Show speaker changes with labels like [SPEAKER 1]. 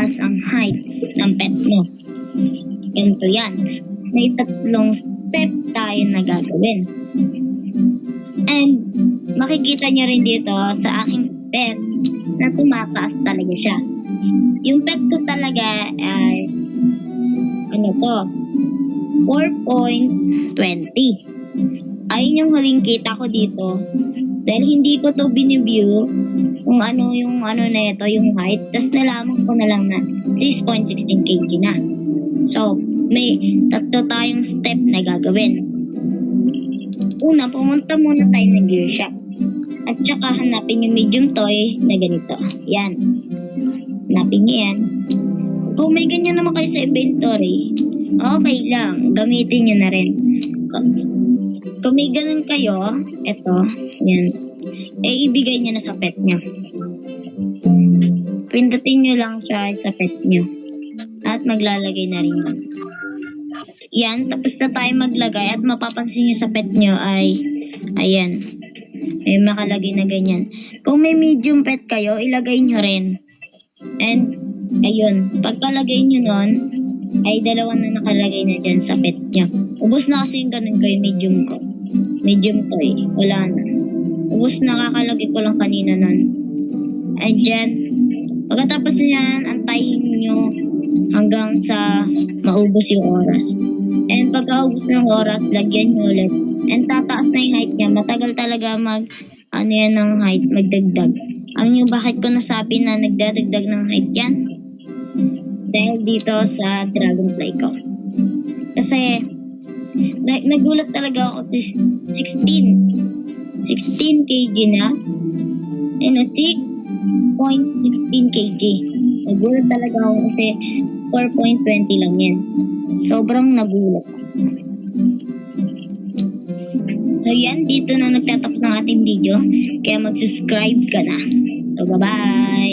[SPEAKER 1] tumataas ang height ng pet mo. Ganito yan. May 3 step tayo na gagawin. And makikita nyo rin dito sa aking pet na tumataas talaga siya. Yung pet ko talaga ay 4.20. Ayun yung huling kita ko dito. Dahil hindi ko to biniview kung ano yung na ito, yung height. Tapos nalaman ko na lang na 6.16 kg na. So, may 3 tayong step na gagawin. Una, pumunta muna tayo ng gear shop. At saka hanapin yung medium toy na ganito. Yan. Hanapin nyo yan. Kung may ganyan naman kayo sa inventory, okay lang. Gamitin nyo na rin. Kung may ganun kayo, eto, yan. Ibigay nyo na sa pet nyo. Pindutin nyo lang siya sa pet nyo. At maglalagay na rin yan. Yan, tapos na tayo maglagay at mapapansin nyo sa pet nyo ay, ayan. May makalagay na ganyan. Kung may medium pet kayo, ilagay nyo rin. And, ayun, pagkalagay nyo nun, ay 2 na nakalagay na dyan sa pet nyo. Ubus na kasi yung ganun ko, yung medium ko. Medium toy. Wala na. Ubus na, kakalagay ko lang kanina nun. And dyan, pagkatapos yan, antayin nyo hanggang sa maubos yung oras. And pagkaubos ng oras, lagyan nyo ulit. And tataas na yung height niya. Matagal talaga yan ng height, magdagdag. Ang bakit ko nasabi na nagdadagdag ng height yan? Dahil dito sa dragonfly ko. Kasi, nagulat talaga ako sa 16 kg na. And 6.16 kg. Nagulat talaga ako kasi 4.20 lang yan. Sobrang nagulat. So yan, dito na nagtatapos ng ating video. Kaya mag-subscribe ka na. So bye-bye!